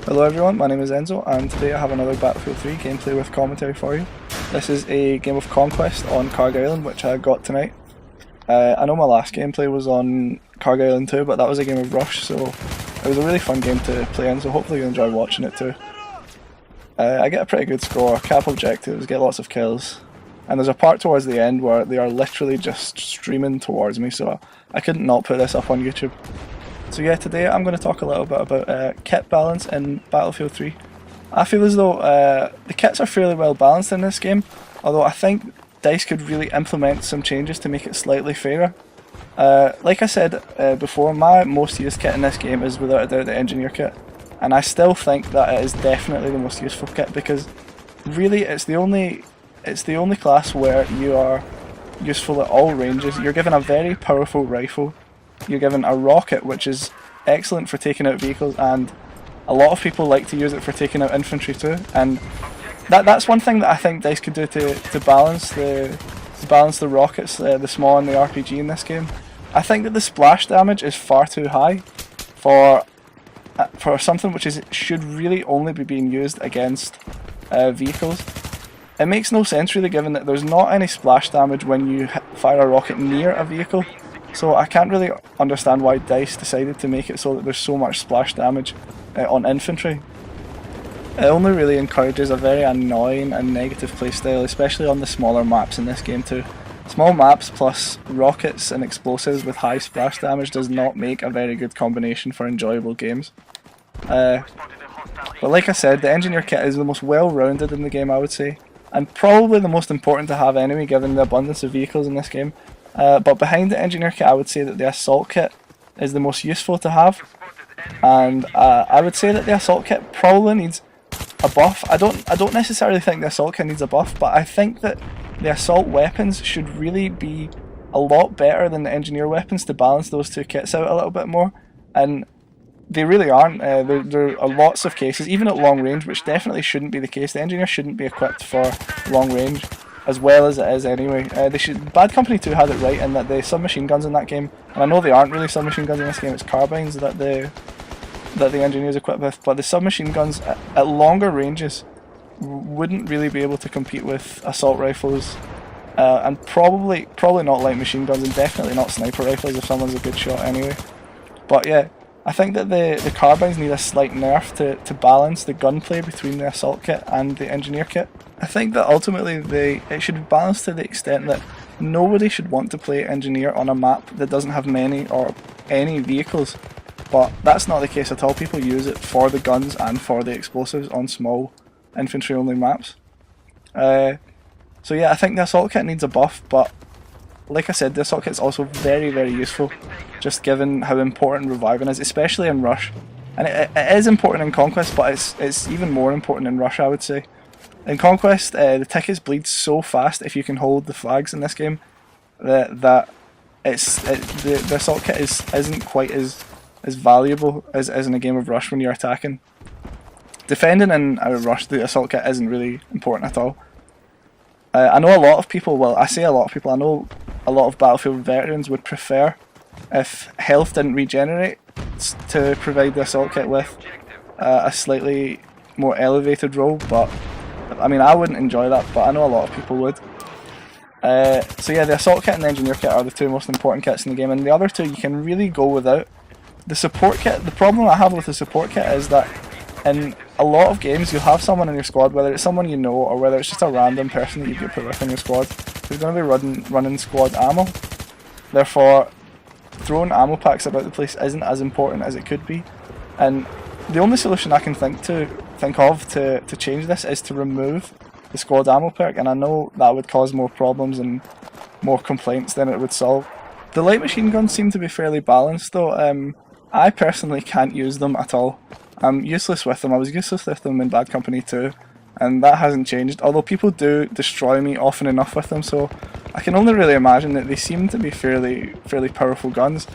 Hello everyone, my name is Enzo and today I have another Battlefield 3 gameplay with commentary for you. This is a game of Conquest on Kharg Island which I got tonight. I know my last gameplay was on Kharg Island too, but that was a game of Rush, so it was a really fun game to play in, so hopefully you enjoy watching it too. I get a pretty good score, cap objectives, get lots of kills, and there's a part towards the end where they are literally just streaming towards me, so I couldn't not put this up on YouTube. So yeah, today I'm going to talk a little bit about kit balance in Battlefield 3. I feel as though the kits are fairly well balanced in this game, although I think DICE could really implement some changes to make it slightly fairer. Like I said before, my most used kit in this game is without a doubt the Engineer kit, and I still think that it is definitely the most useful kit because really it's the only class where you are useful at all ranges. You're given a very powerful rifle. You're given a rocket which is excellent for taking out vehicles, and a lot of people like to use it for taking out infantry too, and that's one thing that I think DICE could do to balance the rockets, the small and the RPG in this game. I think that the splash damage is far too high for something which should really only be being used against vehicles. It makes no sense really, given that there's not any splash damage when you fire a rocket near a vehicle. So I can't really understand why DICE decided to make it so that there's so much splash damage on infantry. It only really encourages a very annoying and negative playstyle, especially on the smaller maps in this game too. Small maps plus rockets and explosives with high splash damage does not make a very good combination for enjoyable games. But like I said, the Engineer kit is the most well-rounded in the game, I would say, and probably the most important to have anyway, given the abundance of vehicles in this game. But behind the Engineer kit, I would say that the Assault kit is the most useful to have, and I would say that the Assault kit probably needs a buff. I don't necessarily think the Assault kit needs a buff, but I think that the Assault weapons should really be a lot better than the Engineer weapons to balance those two kits out a little bit more, and they really aren't. There are lots of cases, even at long range, which definitely shouldn't be the case. The Engineer shouldn't be equipped for long range, as well as it is anyway. Bad Company 2 had it right in that the submachine guns in that game, and I know they aren't really submachine guns in this game, it's carbines that the Engineer is equipped with, but the submachine guns at longer ranges wouldn't really be able to compete with assault rifles, and probably not light machine guns, and definitely not sniper rifles if someone's a good shot anyway. But yeah, I think that the carbines need a slight nerf to balance the gunplay between the Assault kit and the Engineer kit. I think that ultimately it should be balanced to the extent that nobody should want to play Engineer on a map that doesn't have many or any vehicles, but that's not the case at all. People use it for the guns and for the explosives on small infantry only maps. So yeah, I think the Assault kit needs a buff, but like I said, the Assault kit is also very, very useful, just given how important reviving is, especially in Rush. And it is important in Conquest, but it's even more important in Rush, I would say. In Conquest, the tickets bleed so fast if you can hold the flags in this game that the Assault kit isn't quite as valuable as in a game of Rush when you're attacking. Defending in a Rush, the Assault kit isn't really important at all. I know a lot of people, well, I say a lot of people, I know a lot of Battlefield veterans would prefer if health didn't regenerate to provide the Assault kit with a slightly more elevated role, but I mean, I wouldn't enjoy that, but I know a lot of people would. So yeah, the Assault kit and the Engineer kit are the two most important kits in the game, and the other two you can really go without. The Support kit, the problem I have with the Support kit is that in a lot of games you'll have someone in your squad, whether it's someone you know or whether it's just a random person that you get put with in your squad, who's going to be running squad ammo. Therefore, throwing ammo packs about the place isn't as important as it could be, and the only solution I can think of to change this is to remove the squad ammo perk, and I know that would cause more problems and more complaints than it would solve. The light machine guns seem to be fairly balanced though. I personally can't use them at all. I'm useless with them. I was useless with them in Bad Company 2, and that hasn't changed, although people do destroy me often enough with them, so I can only really imagine that they seem to be fairly powerful guns.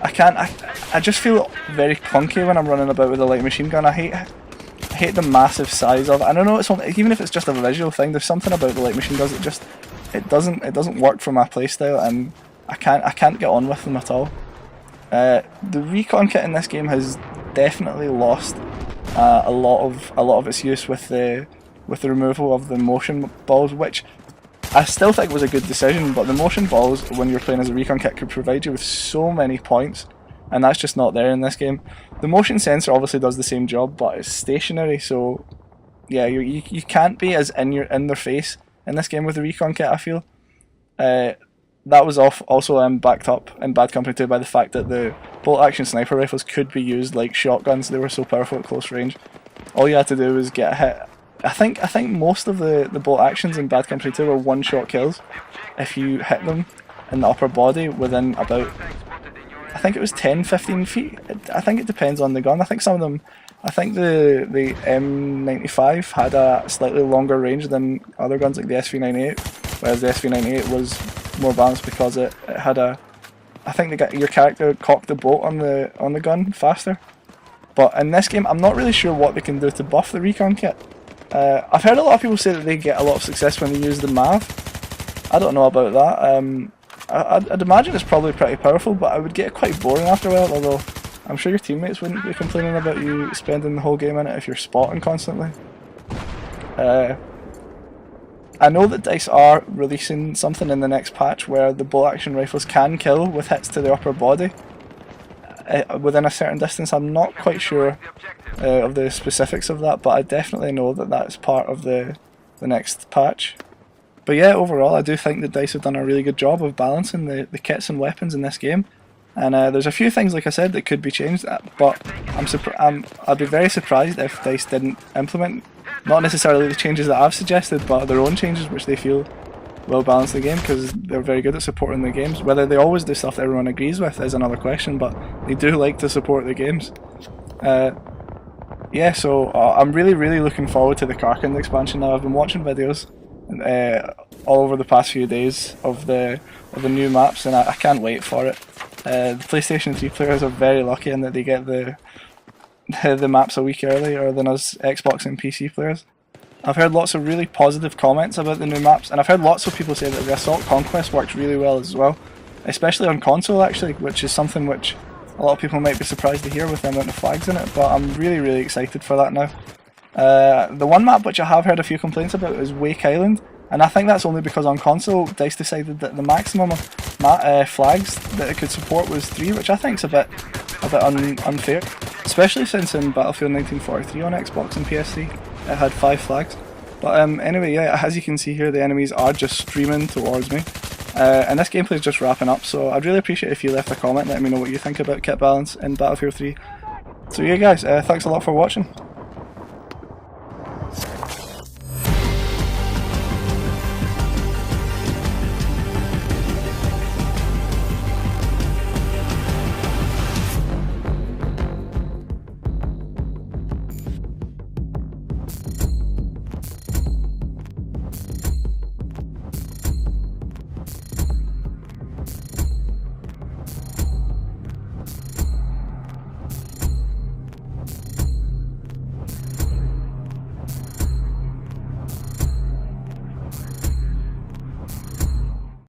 I just feel very clunky when I'm running about with a light machine gun. I hate the massive size of it. I don't know, even if it's just a visual thing, there's something about the light machine guns that it doesn't work for my playstyle, and I can't get on with them at all. The recon kit in this game has definitely lost a lot of its use with the removal of the motion balls, which I still think was a good decision. But the motion balls, when you're playing as a recon kit, could provide you with so many points, and that's just not there in this game. The motion sensor obviously does the same job, but it's stationary, so yeah, you can't be as in their face in this game with the recon kit, I feel. That was also backed up in Bad Company 2 by the fact that the bolt action sniper rifles could be used like shotguns. They were so powerful at close range. All you had to do was get a hit. I think most of the bolt actions in Bad Company 2 were one-shot kills if you hit them in the upper body within about, I think it was 10-15 feet. I think it depends on the gun. I think some of them, I think the M95 had a slightly longer range than other guns like the SV98, whereas the SV98 was more balanced because it had a, I think your character cocked the bolt on the gun faster. But in this game, I'm not really sure what they can do to buff the recon kit. I've heard a lot of people say that they get a lot of success when they use the MAV. I don't know about that. I'd imagine it's probably pretty powerful, but I would get quite boring after a while, although I'm sure your teammates wouldn't be complaining about you spending the whole game in it if you're spotting constantly. I know that DICE are releasing something in the next patch where the bolt action rifles can kill with hits to the upper body within a certain distance. I'm not quite sure of the specifics of that, but I definitely know that that's part of the next patch. But yeah, overall I do think that DICE have done a really good job of balancing the kits and weapons in this game. And there's a few things, like I said, that could be changed, but I'd be very surprised if DICE didn't implement, not necessarily the changes that I've suggested, but their own changes which they feel will balance the game, because they're very good at supporting the games. Whether they always do stuff that everyone agrees with is another question, but they do like to support the games. Yeah, so I'm really looking forward to the Kharg expansion now. I've been watching videos all over the past few days of the new maps, and I can't wait for it. The PlayStation 3 players are very lucky in that they get the maps a week earlier than us Xbox and PC players. I've heard lots of really positive comments about the new maps, and I've heard lots of people say that the Assault Conquest works really well as well, especially on console actually, which is something which a lot of people might be surprised to hear with the amount of flags in it, but I'm really excited for that now. The one map which I have heard a few complaints about is Wake Island, and I think that's only because on console DICE decided that the maximum flags that it could support was 3, which I think is a bit unfair, especially since in Battlefield 1943 on Xbox and PS3 it had 5 flags. But anyway, yeah, as you can see here, the enemies are just streaming towards me, and this gameplay is just wrapping up, so I'd really appreciate if you left a comment and let me know what you think about kit balance in Battlefield 3. So yeah guys, thanks a lot for watching.